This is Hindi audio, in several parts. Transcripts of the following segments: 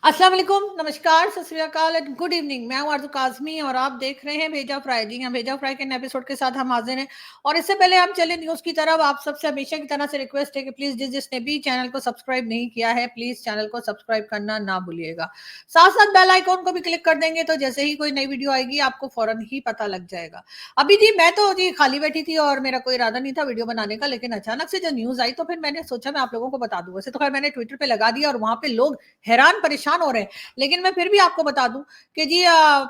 अस्सलाम वालेकुम, नमस्कार, सत श्री अकाल एंड गुड इवनिंग। मैं हूं आरज़ू काज़मी और आप देख रहे हैं भेजा फ्राई। जी हाँ, भेजा फ्राई के नए एपिसोड के साथ हम हाज़िर हैं। और इससे पहले हम चले न्यूज़ की तरफ, आप सबसे हमेशा की तरह से रिक्वेस्ट है कि प्लीज़ जिसने भी चैनल को सब्सक्राइब नहीं किया है, प्लीज़ चैनल को सब्सक्राइब करना ना भूलिएगा। साथ-साथ बेल आइकॉन को भी क्लिक कर देंगे तो जैसे ही कोई नई वीडियो आएगी आपको फ़ौरन ही पता लग जाएगा। अभी जी मैं तो जी खाली बैठी थी और मेरा कोई इरादा नहीं था वीडियो बनाने का, लेकिन अचानक से जब न्यूज़ आई तो फिर मैंने सोचा मैं आप लोगों को बता दूँ। वैसे तो खैर मैंने ट्विटर पे लगा दिया और वहाँ पे लोग हैरान परेशान हो रहे हैं। लेकिन मैं फिर भी आपको बता दूं कि जी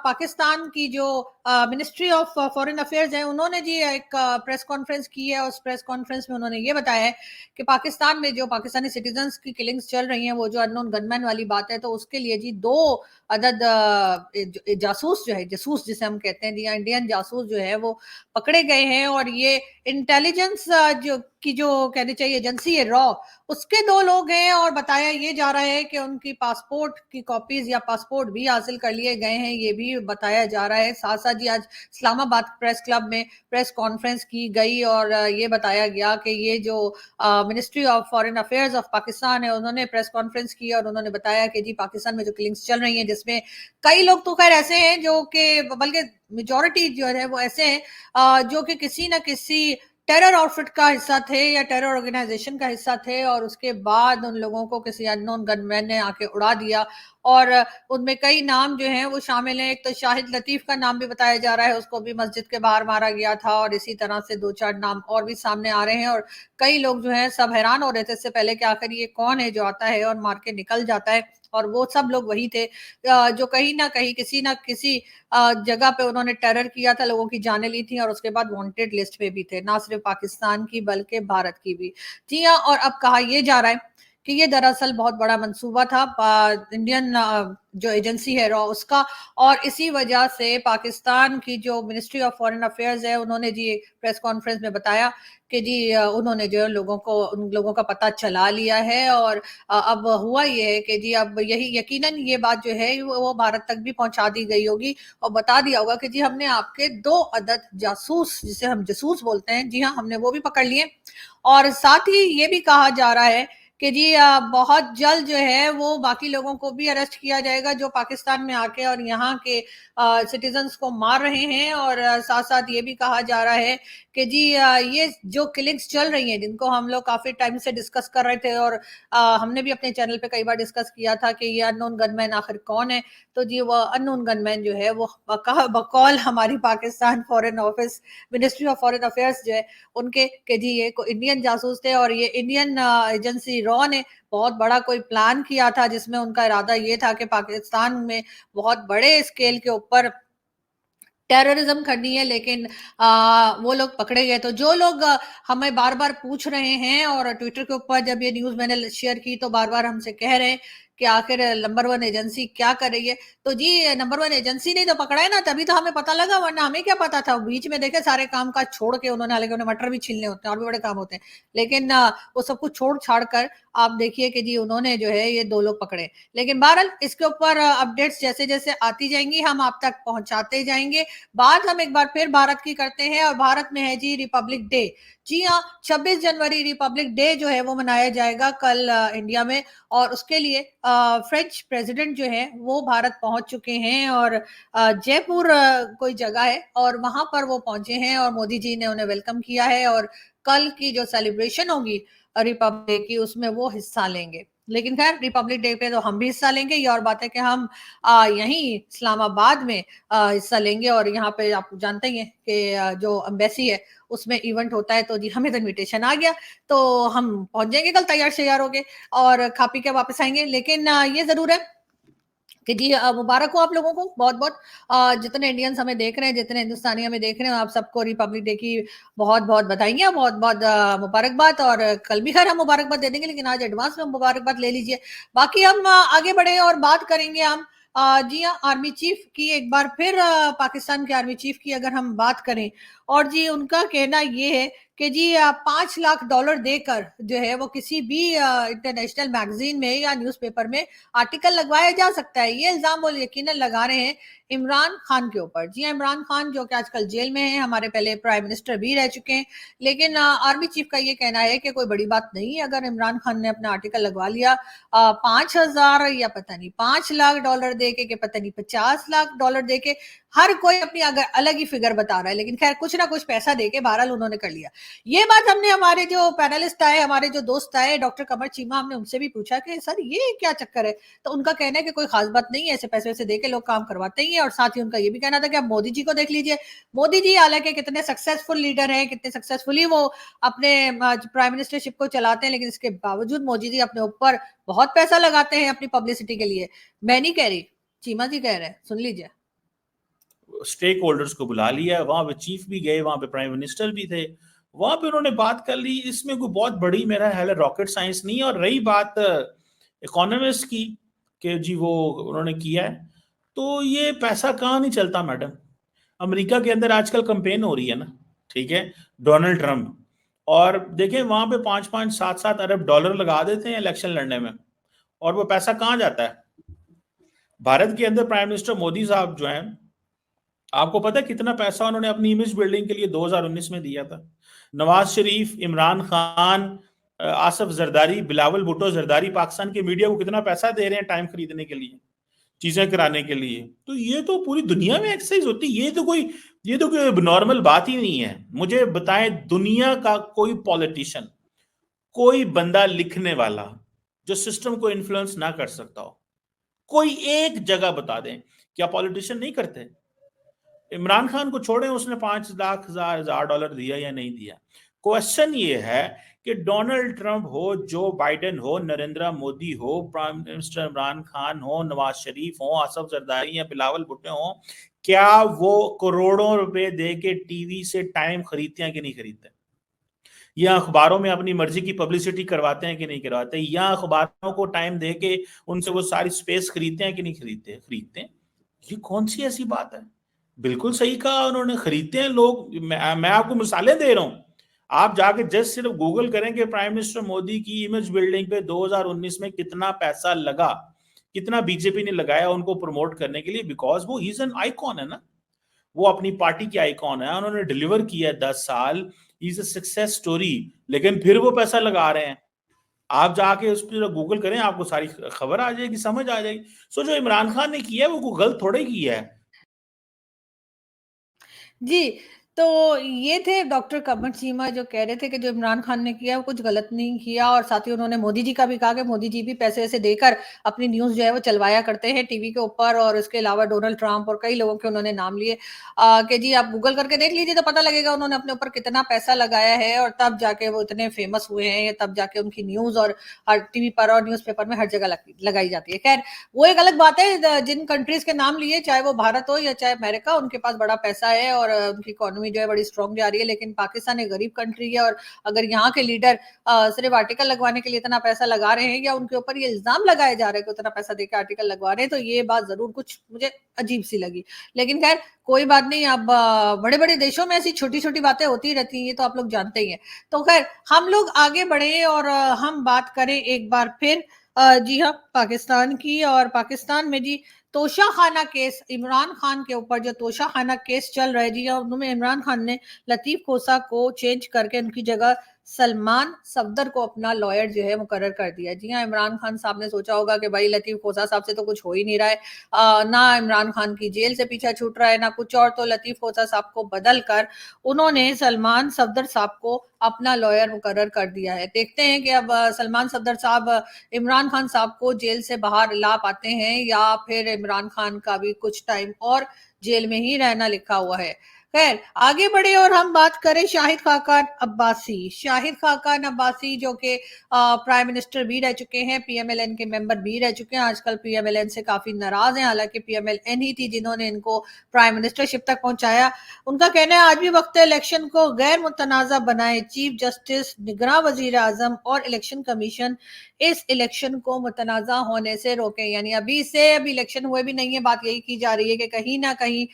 पाकिस्तान की जो मिनिस्ट्री ऑफ फॉरेन अफेयर्स है, उन्होंने जी एक प्रेस कॉन्फ्रेंस की है। उस प्रेस कॉन्फ्रेंस में उन्होंने ये बताया है कि पाकिस्तान में जो पाकिस्तानी सिटीजन्स की किलिंग्स चल रही हैं, वो जो अननोन गनमैन वाली बात है, तो उसके लिए जी दो अदद जासूस जो है, जासूस जिसे हम कहते हैं जी, इंडियन जासूस जो है वो पकड़े गए हैं। और ये इंटेलिजेंस जो की जो कहनी चाहिए एजेंसी है रॉ, उसके दो लोग हैं। और बताया ये जा रहा है कि उनकी पासपोर्ट की कॉपीज या पासपोर्ट भी हासिल कर लिए गए हैं, ये भी बताया जा रहा है। साथ साथ जी आज इस्लामाबाद प्रेस क्लब में प्रेस कॉन्फ्रेंस की गई और ये बताया गया कि ये जो ministry of foreign affairs of Pakistan है, उन्होंने प्रेस कॉन्फ्रेंस की और उन्होंने बताया कि जी पाकिस्तान में जो किलिंग्स चल रही हैं, जिसमें कई लोग तो खैर ऐसे हैं जो कि बल्कि मेजोरिटी जो है वो ऐसे हैं जो कि किसी न किसी टेरर आउटफिट का हिस्सा थे या टेरर ऑर्गेनाइजेशन का हिस्सा थे, और उसके बाद उन लोगों को किसी अननोन गनमैन ने आके उड़ा दिया। और उनमें कई नाम जो हैं वो शामिल हैं। एक तो शाहिद लतीफ का नाम भी बताया जा रहा है, उसको भी मस्जिद के बाहर मारा गया था। और इसी तरह से दो चार नाम और भी सामने आ रहे हैं। और कई लोग जो हैं सब हैरान हो रहे थे इससे पहले कि आखिर ये कौन है जो आता है और मार के निकल जाता है। और वो सब लोग वही थे जो कहीं ना कहीं किसी ना किसी जगह पे उन्होंने टेरर किया था, लोगों की जानें ली थी और उसके बाद वांटेड लिस्ट में भी थे, ना सिर्फ पाकिस्तान की बल्कि भारत की भी। जी हाँ, और अब कहा यह जा रहा है कि ये दरअसल बहुत बड़ा मंसूबा था इंडियन जो एजेंसी है रॉ उसका। और इसी वजह से पाकिस्तान की जो मिनिस्ट्री ऑफ फॉरेन अफेयर्स है, उन्होंने जी प्रेस कॉन्फ्रेंस में बताया कि जी उन्होंने जो है लोगों को उन लोगों का पता चला लिया है। और अब हुआ ये है कि जी अब यही यकीनन ये बात जो है वो भारत तक भी पहुंचा दी गई होगी और बता दिया होगा कि जी हमने आपके दो अदद जासूस, जिसे हम जासूस बोलते हैं, जी हाँ हमने वो भी पकड़ लिए। और साथ ही ये भी कहा जा रहा है कि जी बहुत जल्द जो है वो बाकी लोगों को भी अरेस्ट किया जाएगा जो पाकिस्तान में आके और यहाँ के सिटीजन्स को मार रहे हैं। और साथ साथ ये भी कहा जा रहा है कि जी ये जो किलिंग्स चल रही हैं, जिनको हम लोग काफी टाइम से डिस्कस कर रहे थे और हमने भी अपने चैनल पे कई बार डिस्कस किया था कि ये अननोन गनमैन आखिर कौन है। तो जी वो अननोन गनमैन जो है वो बकौल हमारी Pakistan foreign office ministry of foreign affairs जो है उनके के जी ये इंडियन जासूस थे। और ये इंडियन एजेंसी रॉ ने बहुत बड़ा कोई प्लान किया था, जिसमें उनका इरादा ये था कि पाकिस्तान में बहुत बड़े स्केल के ऊपर टेररिज्म करनी है। लेकिन वो लोग पकड़े गए। तो जो लोग हमें बार बार पूछ रहे हैं और ट्विटर के ऊपर जब ये न्यूज मैंने शेयर की तो बार बार हमसे कह रहे हैं कि आखिर नंबर वन एजेंसी क्या कर रही है। तो जी नंबर वन एजेंसी ने तो पकड़ा है ना, तभी तो हमें पता लगा, वरना हमें क्या पता था। बीच में देखे सारे काम काज छोड़ के उन्होंने, हालांकि उन्हें मटर भी छीलने होते हैं और भी बड़े काम होते हैं, लेकिन वो सब कुछ छोड़ छाड़ कर आप देखिए कि जी उन्होंने जो है ये दो लोग पकड़े। लेकिन बहरहाल इसके ऊपर अपडेट्स जैसे जैसे आती जाएंगी हम आप तक पहुंचाते जाएंगे। बात हम एक बार फिर भारत की करते हैं और भारत में है जी रिपब्लिक डे। जी हाँ, 26 जनवरी रिपब्लिक डे जो है वो मनाया जाएगा कल इंडिया में। और उसके लिए फ्रेंच प्रेसिडेंट जो है वो भारत पहुंच चुके हैं। और जयपुर कोई जगह है और वहां पर वो पहुंचे हैं और मोदी जी ने उन्हें वेलकम किया है। और कल की जो सेलिब्रेशन होगी रिपब्लिक की, उसमें वो हिस्सा लेंगे। लेकिन खैर रिपब्लिक डे पे तो हम भी हिस्सा लेंगे। ये और बात है कि हम यहीं इस्लामाबाद में हिस्सा लेंगे। और यहाँ पे आप जानते ही हैं कि जो एम्बेसी है उसमें इवेंट होता है। तो जी हमें तो इनविटेशन आ गया, तो हम पहुंच जाएंगे कल तैयार श्यार होके और खा पी के वापस आएंगे। लेकिन ये जरूर है कि जी मुबारक हो आप लोगों को बहुत बहुत। जितने इंडियंस हमें देख रहे हैं, जितने हिंदुस्तानी हमें देख रहे हैं, आप सबको रिपब्लिक डे की बहुत बहुत बधाइयाँ, बहुत बहुत मुबारकबाद। और कल भी खैर हम मुबारकबाद दे देंगे, लेकिन आज एडवांस में मुबारकबाद ले लीजिए। बाकी हम आगे बढ़े और बात करेंगे हम जी हाँ आर्मी चीफ की। एक बार फिर पाकिस्तान के आर्मी चीफ की अगर हम बात करें और जी उनका कहना ये है कि जी $5 लाख देकर जो है वो किसी भी इंटरनेशनल मैगजीन में या न्यूज़पेपर में आर्टिकल लगवाया जा सकता है। ये इल्ज़ाम वो यकीनन लगा रहे हैं इमरान खान के ऊपर। जी हाँ, इमरान खान जो कि आजकल जेल में हैं, हमारे पहले प्राइम मिनिस्टर भी रह चुके हैं, लेकिन आर्मी चीफ का ये कहना है कि कोई बड़ी बात नहीं है अगर इमरान खान ने अपना आर्टिकल लगवा लिया 5,000 या पता नहीं $5 लाख दे के पता नहीं $50 लाख दे के, हर कोई अपनी अगर अलग ही फिगर बता रहा है, लेकिन खैर कुछ ना कुछ पैसा दे के बहरहाल उन्होंने कर लिया। ये बात हमने हमारे जो पैनलिस्ट आए, हमारे जो दोस्त आए, डॉक्टर कमर चीमा, हमने उनसे भी पूछा कि सर ये क्या चक्कर है? तो उनका कहना है कि कोई खास बात नहीं है, ऐसे पैसे वैसे दे के लोग काम करवाते ही हैं। और साथ ही उनका ये भी कहना था कि आप मोदी जी को देख लीजिए, मोदी जी हालांकि कितने सक्सेसफुल लीडर हैं, कितने सक्सेसफुली वो अपने प्राइम मिनिस्टरशिप को चलाते हैं, लेकिन इसके बावजूद मोदी जी अपने ऊपर बहुत पैसा लगाते हैं अपनी पब्लिसिटी के लिए। मैं नहीं कह रही, चीमा जी कह रहे हैं, सुन लीजिए। स्टेक होल्डर्स को बुला लिया, वहां पे चीफ भी गए, वहां पे प्राइम मिनिस्टर भी थे, वहां पे उन्होंने बात कर ली। इसमें कोई बहुत बड़ी मेरा ख्याल है रॉकेट साइंस नहीं है। और रही बात इकोनॉमिस्ट की कि जी वो उन्होंने किया है, तो ये पैसा कहाँ नहीं चलता मैडम। अमेरिका के अंदर आजकल कंपेन हो रही है ना, ठीक है, डोनाल्ड ट्रंप, और देखें वहां पे 5-5, 7-7 अरब डॉलर लगा देते हैं इलेक्शन लड़ने में, और वो पैसा कहाँ जाता है। भारत के अंदर प्राइम मिनिस्टर मोदी साहब जो हैं, आपको पता है कितना पैसा उन्होंने अपनी इमेज बिल्डिंग के लिए 2019 में दिया था। नवाज शरीफ, इमरान खान, आसफ जरदारी, बिलावल भुट्टो जरदारी पाकिस्तान के मीडिया को कितना पैसा दे रहे हैं टाइम खरीदने के लिए, चीजें कराने के लिए। तो ये तो पूरी दुनिया में एक्सरसाइज होती है। ये तो कोई नॉर्मल बात ही नहीं है। मुझे बताएं दुनिया का कोई पॉलिटिशियन, कोई बंदा लिखने वाला जो सिस्टम को इन्फ्लुएंस ना कर सकता हो, कोई एक जगह बता दें। क्या पॉलिटिशियन नहीं करते? इमरान खान को छोड़ें, उसने 5 लाख हजार डॉलर दिया या नहीं दिया। क्वेश्चन ये है कि डोनाल्ड ट्रंप हो, जो बाइडेन हो, नरेंद्र मोदी हो, प्राइम मिनिस्टर इमरान खान हो, नवाज शरीफ हो, आसफ जरदारी या बिलावल भुट्टो हो, क्या वो करोड़ों रुपए दे के टीवी से टाइम खरीदते हैं कि नहीं खरीदते? या अखबारों में अपनी मर्जी की पब्लिसिटी करवाते हैं कि नहीं करवाते? या अखबारों को टाइम दे के उनसे वो सारी स्पेस खरीदते हैं कि नहीं खरीदते? खरीदते हैं। ये कौन सी ऐसी बात है? बिल्कुल सही कहा उन्होंने, खरीदते हैं लोग। मैं आपको मिसालें दे रहा हूं। आप जाके जस्ट सिर्फ गूगल करें कि प्राइम मिनिस्टर मोदी की इमेज बिल्डिंग पे 2019 में कितना पैसा लगा, कितना बीजेपी ने लगाया उनको प्रमोट करने के लिए। बिकॉज वो इज एन आइकॉन है ना, वो अपनी पार्टी की आइकॉन है, उन्होंने डिलीवर किया 10 साल, इज अ सक्सेस स्टोरी। लेकिन फिर वो पैसा लगा रहे हैं। आप जाके उस पर गूगल करें, आपको सारी खबर आ जाएगी, समझ आ जाएगी। सो जो इमरान खान ने किया है वो गलत थोड़े किया है। जी, तो ये थे डॉक्टर कमर चीमा जो कह रहे थे कि जो इमरान खान ने किया वो कुछ गलत नहीं किया, और साथ ही उन्होंने मोदी जी का भी कहा कि मोदी जी भी पैसे-वैसे देकर अपनी न्यूज़ जो है वो चलवाया करते हैं टीवी के ऊपर, और इसके अलावा डोनाल्ड ट्रंप और कई लोगों के उन्होंने नाम लिए। कि जी आप गूगल करके देख लीजिए तो पता लगेगा उन्होंने अपने ऊपर कितना पैसा लगाया है, और तब जाके वो इतने फेमस हुए हैं, या तब जाके उनकी न्यूज़ और हर टीवी पर और न्यूज़पेपर में हर जगह लगाई जाती है। खैर, वो एक अलग बात है, जिन कंट्रीज़ के नाम लिए, चाहे वो भारत हो या चाहे अमेरिका, उनके पास बड़ा पैसा है और उनकी इकोनॉमी जो है बड़ी स्ट्रांग जा रही है। लेकिन पाकिस्तान एक गरीब कंट्री है, और अगर यहाँ के लीडर सिर्फ आर्टिकल लगवाने के लिए इतना पैसा लगा रहे हैं, या उनके ऊपर ये इल्जाम लगाए जा रहे हैं कि उतना पैसा देकर आर्टिकल लगवा रहे हैं, तो ये बात जरूर कुछ मुझे अजीब सी लगी। लेकिन खैर कोई बात नहीं, अब बड़े बड़े देशों में ऐसी छोटी छोटी बातें होती रहती हैं, ये तो आप लोग जानते ही हैं। तो खैर हम लोग आगे बढ़े और हम बात करें एक बार फिर जी हाँ पाकिस्तान की। और पाकिस्तान में जी तोशाखाना केस, इमरान खान के ऊपर जो तोशाखाना केस चल रहा है, जी हाँ, उनमें इमरान खान ने लतीफ खोसा को चेंज करके उनकी जगह सलमान सफदर को अपना लॉयर जो है मुकर्रर कर दिया। जी हाँ, इमरान खान साहब ने सोचा होगा कि भाई लतीफ खोसा साहब से तो कुछ हो ही नहीं रहा है, ना इमरान खान की जेल से पीछा छूट रहा है ना कुछ और, तो लतीफ खोसा साहब को बदल कर उन्होंने सलमान सफदर साहब को अपना लॉयर मुकर्रर कर दिया है। देखते हैं कि अब सलमान सफदर साहब इमरान खान साहब को जेल से बाहर ला पाते हैं, या फिर इमरान खान का भी कुछ टाइम और जेल में ही रहना लिखा हुआ है। खैर आगे बढ़े और हम बात करें शाहिद खाकान अब्बासी। शाहिद खाकान अब्बासी जो कि प्राइम मिनिस्टर भी रह चुके हैं, पीएमएलएन के मेंबर भी रह चुके हैं, आजकल पीएमएलएन से काफी नाराज हैं, हालांकि पीएमएलएन ही थी जिन्होंने इनको प्राइम मिनिस्टरशिप तक पहुंचाया। उनका कहना है आज भी वक्त है इलेक्शन को गैर मुतनाज़ा बनाए, चीफ जस्टिस, निगरां वजीर आजम और इलेक्शन कमीशन इस इलेक्शन को मुतनाज़ा होने से रोके। यानी अभी इलेक्शन हुए भी नहीं है, बात यही की जा रही है कि कहीं ना कहीं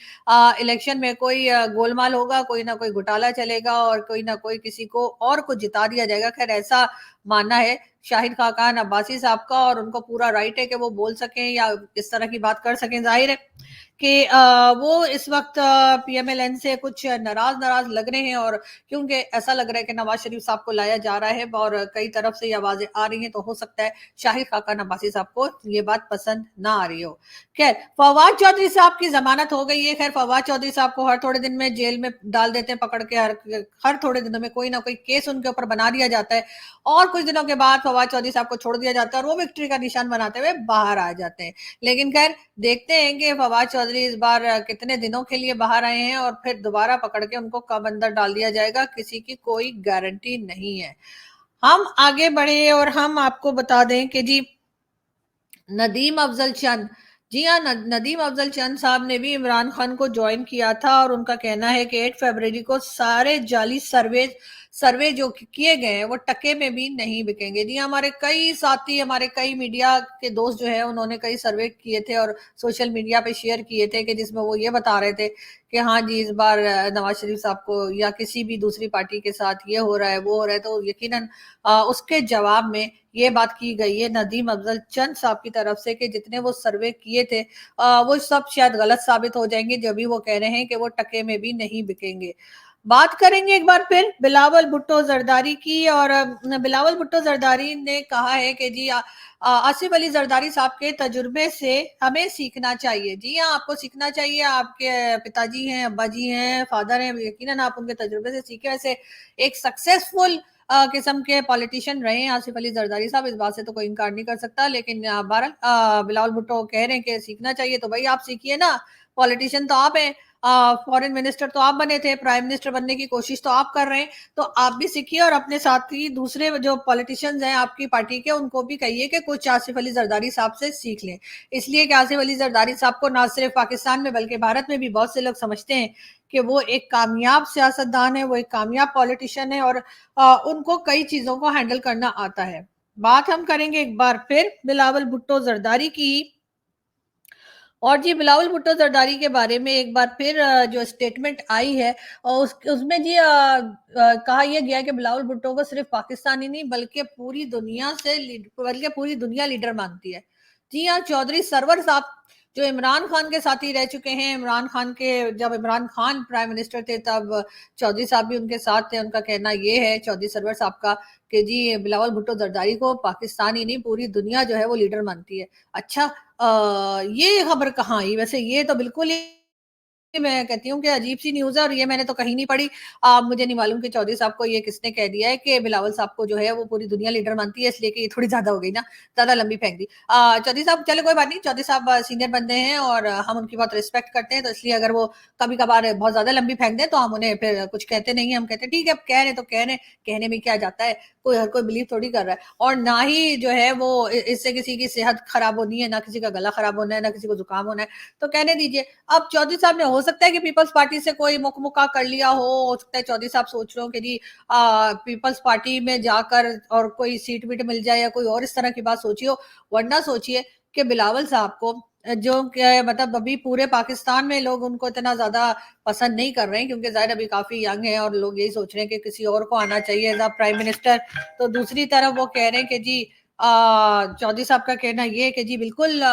इलेक्शन में कोई गोलमाल होगा, कोई ना कोई घोटाला चलेगा और कोई ना कोई किसी को और कुछ जिता दिया जाएगा। खैर ऐसा मानना है शाहिद खाकान अब्बासी साहब का, और उनको पूरा राइट है कि वो बोल सकें या इस तरह की बात कर सकें। जाहिर है कि वो इस वक्त पीएमएलएन से कुछ नाराज लग रहे हैं, और क्योंकि ऐसा लग रहा है कि नवाज शरीफ साहब को लाया जा रहा है और कई तरफ से ये आवाजें आ रही हैं, तो हो सकता है शाहिद खाकान अब्बासी साहब को ये बात पसंद ना आ रही हो। खैर फवाद चौधरी साहब की जमानत हो गई है। खैर फवाद चौधरी साहब को हर थोड़े दिन में जेल में डाल देते हैं पकड़ के, हर थोड़े दिनों में कोई ना कोई केस उनके ऊपर बना दिया जाता है, और कुछ दिनों के बाद फवाद चौधरी साहब को छोड़ दिया जाता है और वो विक्ट्री का निशान बनाते हुए बाहर आ जाते हैं। लेकिन खैर देखते हैं कि फवाद चौधरी इस बार कितने दिनों के लिए बाहर आए हैं और फिर दोबारा पकड़ के उनको कब अंदर डाल दिया जाएगा, किसी की कोई गारंटी नहीं है। हम आगे बढ़े और हम आपको बता दें कि जी नदीम अफजल चंद, जी हाँ, नदीम अफजल चंद साहब ने भी इमरान खान को ज्वाइन किया था, और उनका कहना है कि 8 फरवरी को सारे जाली सर्वे जो किए गए हैं वो टके में भी नहीं बिकेंगे। जी हमारे कई साथी, हमारे कई मीडिया के दोस्त जो है उन्होंने कई सर्वे किए थे और सोशल मीडिया पे शेयर किए थे कि जिसमें वो ये बता रहे थे कि हाँ जी इस बार नवाज शरीफ साहब को या किसी भी दूसरी पार्टी के साथ ये हो रहा है वो हो रहा है। तो यकीनन उसके जवाब में ये बात की गई है नदीम अफजल चंद साहब की तरफ से कि जितने वो सर्वे किए थे वो सब शायद गलत साबित हो जाएंगे, जो भी वो कह रहे हैं कि वो टके में भी नहीं बिकेंगे। बात करेंगे एक बार फिर बिलावल भुट्टो जरदारी की, और बिलावल भुट्टो जरदारी ने कहा है कि जी आसिफ अली जरदारी साहब के तजुर्बे से हमें सीखना चाहिए। जी हाँ, आपको सीखना चाहिए, आपके पिताजी हैं, अब्बा जी हैं, फादर हैं, यकीनन आप उनके तजुर्बे से सीखे। वैसे एक सक्सेसफुल किस्म के पॉलिटिशियन रहे हैं आसिफ अली जरदारी साहब, इस बात से तो कोई इनकार नहीं कर सकता। लेकिन बहरहाल बिलावल भुट्टो कह रहे हैं कि सीखना चाहिए, तो भाई आप सीखिए ना, पॉलिटिशियन तो आप हैं, फॉरेन मिनिस्टर तो आप बने थे, प्राइम मिनिस्टर बनने की कोशिश तो आप कर रहे हैं, तो आप भी सीखिए और अपने साथी दूसरे जो पॉलिटिशियंस हैं आपकी पार्टी के उनको भी कहिए कि कुछ आसिफ अली जरदारी साहब से सीख लें। इसलिए कि आसिफ अली जरदारी साहब को ना सिर्फ पाकिस्तान में बल्कि भारत में भी बहुत से लोग समझते हैं कि वो एक कामयाब सियासतदान है, वो एक कामयाब पॉलिटिशियन है, और उनको कई चीजों को हैंडल करना आता है। बात हम करेंगे एक बार फिर बिलावल भुट्टो जरदारी की, और जी बिलावल भुट्टो जरदारी के बारे में एक बार फिर जो स्टेटमेंट आई है और उसमें जी कहा यह गया कि बिलावल भुट्टो को सिर्फ पाकिस्तान ही नहीं बल्कि पूरी दुनिया लीडर मानती है। जी हाँ, चौधरी सरवर साहब जो इमरान खान के साथी रह चुके हैं, इमरान खान के जब इमरान खान प्राइम मिनिस्टर थे तब चौधरी साहब भी उनके साथ थे। उनका कहना ये है चौधरी सरवर साहब का कि जी बिलावल भुट्टो जरदारी को पाकिस्तान ही नहीं पूरी दुनिया जो है वो लीडर मानती है। अच्छा, ये खबर कहाँ आई? वैसे ये तो बिल्कुल ही मैं कहती हूँ कि अजीब सी न्यूज़ है, और ये मैंने तो कहीं नहीं पढ़ी। मुझे नहीं मालूम कि चौधरी साहब को ये किसने कह दिया है कि बिलावल साहब को जो है वो पूरी दुनिया लीडर मानती है, इसलिए कि ये थोड़ी ज़्यादा हो गई ना, ज़्यादा लंबी फेंक दी। चौधरी साहब चलो कोई बात नहीं, चौधरी साहब सीनियर बंदे हैं और हम उनकी बहुत रिस्पेक्ट करते हैं, तो इसलिए अगर वो कभी-कभार बहुत ज़्यादा लंबी फेंक दें तो हम उन्हें फिर कुछ कहते नहीं हैं। हम कहते हैं ठीक है, अब कह रहे हैं तो कह रहे हैं, कहने में क्या जाता है, कोई हर कोई बिलीव थोड़ी कर रहा है। और ना ही जो है वो इससे किसी की सेहत खराब होनी है, ना किसी का गला खराब होना है, ना किसी को जुकाम होना है, तो कहने दीजिए। अब चौधरी साहब ने हो सकता है कि पीपल्स पार्टी से कोई मुक्का कर लिया हो सकता है चौधरी साहब सोच रहे हो कि जी पीपल्स पार्टी में जाकर और कोई सीट वीट मिल जाए या कोई और इस तरह की बात सोची हो। वरना सोचिए कि बिलावल साहब को जो मतलब अभी पूरे पाकिस्तान में लोग उनको इतना ज्यादा पसंद नहीं कर रहे हैं, क्योंकि जाहिर अभी काफी यंग है और लोग यही सोच रहे हैं कि किसी और को आना चाहिए एज प्राइम मिनिस्टर। तो दूसरी तरफ वो कह रहे हैं कि जी चौधरी साहब का कहना ये है कि जी बिल्कुल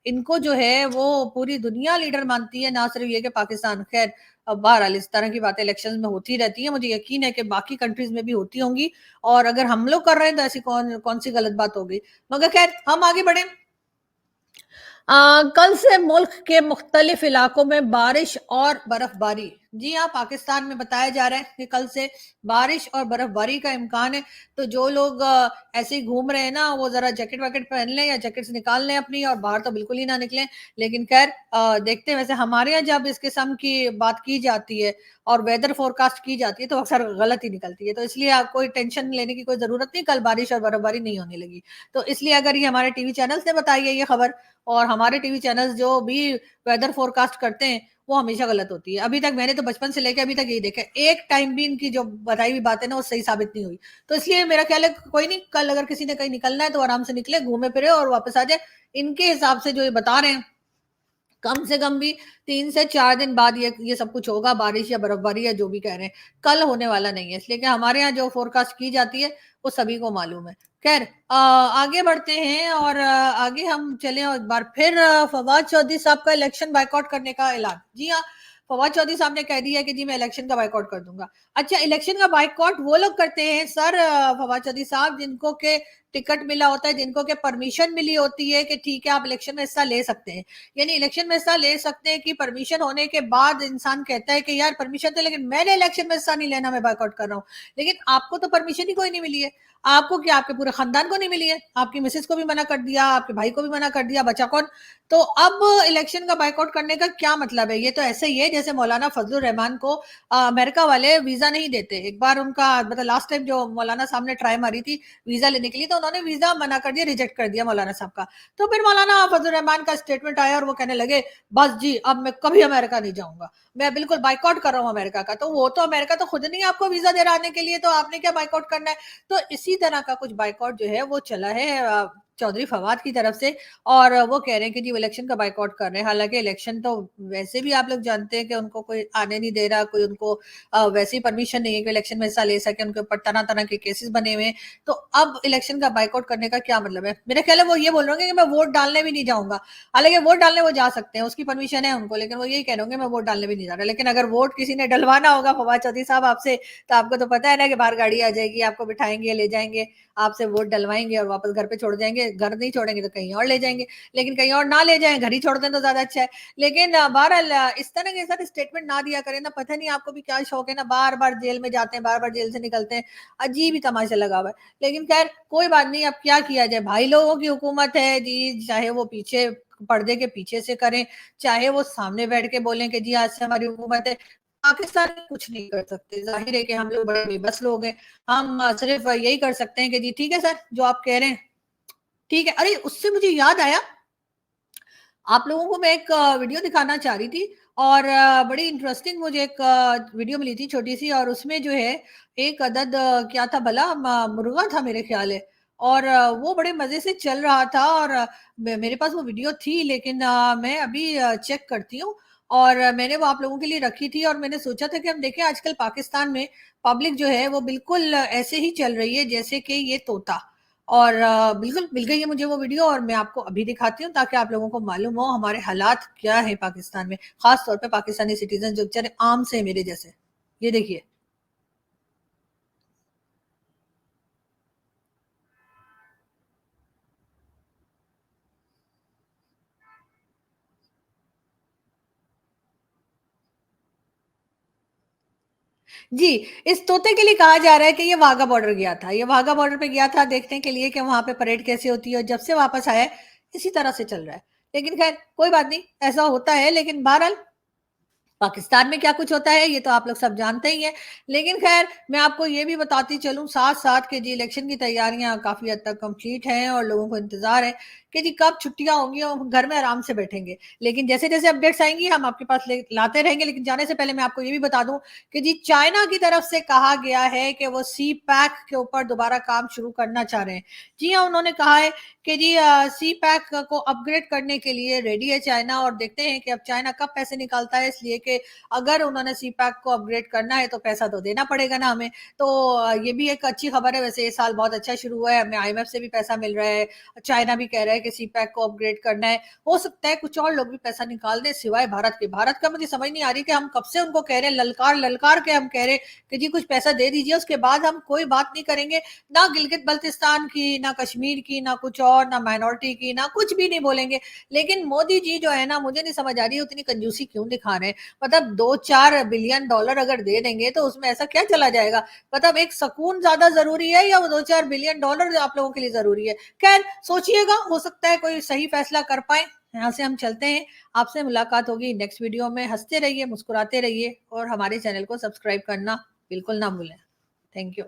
इनको जो है वो पूरी दुनिया लीडर मानती है, ना सिर्फ ये कि पाकिस्तान। खैर बहरहाल इस तरह की बातें इलेक्शन में होती रहती है, मुझे यकीन है कि बाकी कंट्रीज में भी होती होंगी, और अगर हम लोग कर रहे हैं तो ऐसी कौन कौन सी गलत बात हो गई। मगर खैर हम आगे बढ़े। कल से मुल्क के मुख्तलिफ इलाकों में बारिश और बर्फबारी। जी हाँ, पाकिस्तान में बताया जा रहा है कि कल से बारिश और बर्फबारी का इम्कान है। तो जो लोग ऐसे ही घूम रहे हैं ना, वो जरा जैकेट वैकेट पहन लें या जैकेट्स निकाल लें अपनी, और बाहर तो बिल्कुल ही ना निकलें। लेकिन खैर देखते हैं। वैसे हमारे यहाँ जब इस किस्म की बात की जाती है और वेदर फोरकास्ट की जाती है तो अक्सर गलत ही निकलती है, तो इसलिए आप कोई टेंशन लेने की कोई जरूरत नहीं। कल बारिश और बर्फबारी नहीं होने लगी, तो इसलिए अगर ये हमारे टीवी चैनल्स ने बताई है ये खबर, और हमारे टीवी चैनल्स जो भी वेदर फोरकास्ट करते हैं वो हमेशा गलत होती है। अभी तक मैंने तो बचपन से लेकर अभी तक यही देखा है, एक टाइम भी इनकी जो बताई हुई बातें ना वो सही साबित नहीं हुई। तो इसलिए मेरा ख्याल है कोई नहीं, कल अगर किसी ने कहीं निकलना है तो आराम से निकले, घूमे फिरे और वापस आ जाए। इनके हिसाब से जो ये बता रहे हैं कम से कम भी 3 से 4 दिन बाद ये सब कुछ होगा, बारिश या बर्फबारी या जो भी कह रहे हैं, कल होने वाला नहीं है, इसलिए कि हमारे यहाँ जो फोरकास्ट की जाती है वो सभी को मालूम है। खैर आगे बढ़ते हैं और आगे हम चले और एक बार फिर फवाद चौधरी साहब का इलेक्शन बायकॉट करने का ऐलान। जी हाँ, फवाद चौधरी साहब ने कह दिया कि जी मैं इलेक्शन का बायकॉट कर दूंगा। अच्छा, इलेक्शन का बायकॉट वो लोग करते हैं सर फवाद चौधरी साहब, जिनको के टिकट मिला होता है, जिनको के परमिशन मिली होती है कि ठीक है आप इलेक्शन में हिस्सा ले सकते हैं। यानी इलेक्शन में हिस्सा ले सकते हैं कि परमिशन होने के बाद इंसान कहता है कि यार परमिशन तो, लेकिन मैंने इलेक्शन में हिस्सा नहीं लेना, मैं बायकॉट कर रहा हूँ। लेकिन आपको तो परमिशन ही कोई नहीं मिली है। आपको क्या, आपके पूरे खानदान को नहीं मिली है, आपकी मिसेज को भी मना कर दिया, आपके भाई को भी मना कर दिया, बचा कौन? तो अब इलेक्शन का बायकॉट करने का क्या मतलब है? ये तो ऐसे ही है जैसे मौलाना फजलुर रहमान को अमेरिका वाले वीजा नहीं देते। एक बार उनका मतलब लास्ट टाइम जो मौलाना साहब ने ट्राई मारी थी वीजा लेने के लिए, तो उन्होंने वीजा मना कर दिया, रिजेक्ट कर दिया मौलाना साहब का। तो फिर मौलाना फजलुर रहमान का स्टेटमेंट आया और वो कहने लगे बस जी अब मैं कभी अमेरिका नहीं जाऊंगा, मैं बिल्कुल बाइकआउट कर रहा हूँ अमेरिका का। तो वो तो अमेरिका तो खुद नहीं आपको वीजा दे रहा आने के लिए, तो आपने क्या बाइकआउट करना है? तो इसी तरह का कुछ बाइकआउट जो है वो चला है चौधरी फवाद की तरफ से, और वो कह रहे हैं कि जी वो इलेक्शन का बाइकआउट कर रहे हैं। हालांकि इलेक्शन तो वैसे भी आप लोग जानते हैं कि उनको कोई आने नहीं दे रहा, कोई उनको वैसे ही परमिशन नहीं है कि इलेक्शन में हिस्सा ले सके, उनके ऊपर तरह तरह के केसेस बने हुए हैं। तो अब इलेक्शन का बाइकआउट करने का क्या मतलब है? मेरा ख्याल है वो ये बोल रहे हैं कि मैं वोट डालने भी नहीं जाऊंगा। हालांकि वोट डालने वो जा सकते हैं, उसकी परमिशन है उनको, लेकिन वो यही कह रहे होंगे मैं वोट डालने भी नहीं जा रहा। लेकिन अगर वोट किसी ने डलवाना होगा फवाद चौधरी साहब आपसे, तो आपको तो पता है ना कि बाहर गाड़ी आ जाएगी, आपको बिठाएंगे, ले जाएंगे, आपसे वोट डलवाएंगे और वापस घर पे छोड़ जाएंगे। घर नहीं छोड़ेंगे तो कहीं और ले जाएंगे, लेकिन कहीं और ना ले जाएं, घर ही छोड़ दें तो ज्यादा अच्छा है। लेकिन बहरहाल इस तरह के साथ स्टेटमेंट ना दिया करें ना। पता नहीं आपको भी क्या शौक है ना, बार बार जेल में जाते हैं, बार बार जेल से निकलते हैं, अजीब ही तमाशा लगा हुआ है। लेकिन खैर कोई बात नहीं, अब क्या किया जाए, भाई लोगों की हुकूमत है जी, चाहे वो पीछे पर्दे के पीछे से करें, चाहे वो सामने बैठ के बोलें कि जी आज से हमारी हुकूमत है। पाकिस्तान में कुछ नहीं कर सकते, जाहिर है कि हम लोग बड़े बेबस लोग हैं। हम सिर्फ यही कर सकते हैं कि जी ठीक है सर जो आप कह रहे हैं ठीक है। अरे उससे मुझे याद आया, आप लोगों को मैं एक वीडियो दिखाना चाह रही थी, और बड़ी इंटरेस्टिंग मुझे एक वीडियो मिली थी छोटी सी, और उसमें जो है एक अदद क्या था भला, मुर्गा था मेरे ख्याल है, और वो बड़े मजे से चल रहा था। और मेरे पास वो वीडियो थी, लेकिन मैं अभी चेक करती हूँ। और मैंने वो आप लोगों के लिए रखी थी, और मैंने सोचा था कि हम देखें आजकल पाकिस्तान में पब्लिक जो है वो बिल्कुल ऐसे ही चल रही है जैसे कि ये तोता। और बिल्कुल मिल गई है मुझे वो वीडियो, और मैं आपको अभी दिखाती हूँ ताकि आप लोगों को मालूम हो हमारे हालात क्या है पाकिस्तान में, खास तौर पे पाकिस्तानी सिटीजन जो बेचारे आम से मेरे जैसे। ये देखिए। जी, इस तोते के लिए कहा जा रहा है कि ये वाघा बॉर्डर गया था, ये वाघा बॉर्डर पे गया था देखने के लिए कि वहां पे परेड कैसे होती है, और जब से वापस आया है इसी तरह से चल रहा है। लेकिन खैर कोई बात नहीं, ऐसा होता है। लेकिन बहरहाल पाकिस्तान में क्या कुछ होता है ये तो आप लोग सब जानते ही हैं। लेकिन खैर मैं आपको ये भी बताती चलूं साथ साथ कि जी इलेक्शन की तैयारियां काफी हद तक कंप्लीट हैं, और लोगों को इंतजार है कि जी कब छुट्टियां होंगी और हम घर में आराम से बैठेंगे। लेकिन जैसे जैसे अपडेट्स आएंगी हम आपके पास लाते रहेंगे। लेकिन जाने से पहले मैं आपको ये भी बता दूं कि जी चाइना की तरफ से कहा गया है कि वो सी पैक के ऊपर दोबारा काम शुरू करना चाह रहे हैं। जी हाँ, उन्होंने कहा है कि जी सी पैक को अपग्रेड करने के लिए रेडी है चाइना, और देखते हैं कि अब चाइना कब पैसे निकालता है, इसलिए कि अगर उन्होंने सी पैक को अपग्रेड करना है तो पैसा तो देना पड़ेगा ना हमें। तो ये भी एक अच्छी खबर है। वैसे ये साल बहुत अच्छा शुरू हुआ है, हमें आईएमएफ से भी पैसा मिल रहा है, चाइना भी कह रहा है कि सी पैक को अपग्रेड करना है। हो सकता है कुछ और लोग भी पैसा निकाल दे सिवाय भारत के। भारत का मुझे समझ नहीं आ रही कि हम कब से उनको कह रहे हैं, ललकार ललकार के हम कह रहे हैं कि जी कुछ पैसा दे दीजिए, उसके बाद हम कोई बात नहीं करेंगे, ना गिलगित बल्तिस्तान की, ना कश्मीर की, ना कुछ और, ना माइनॉरिटी की, ना कुछ भी नहीं बोलेंगे। लेकिन मोदी जी जो है ना, मुझे नहीं समझ आ रही उतनी कंजूसी क्यों दिखा रहे हैं। मतलब 2-4 बिलियन डॉलर अगर दे देंगे तो उसमें ऐसा क्या चला जाएगा? मतलब एक सुकून ज्यादा जरूरी है या वो 2-4 बिलियन डॉलर आप लोगों के लिए जरूरी है? खैर सोचिएगा, हो सकता है कोई सही फैसला कर पाए। यहाँ से हम चलते हैं, आपसे मुलाकात होगी नेक्स्ट वीडियो में। हंसते रहिए, मुस्कुराते रहिए, और हमारे चैनल को सब्सक्राइब करना बिल्कुल ना भूलें। Thank you.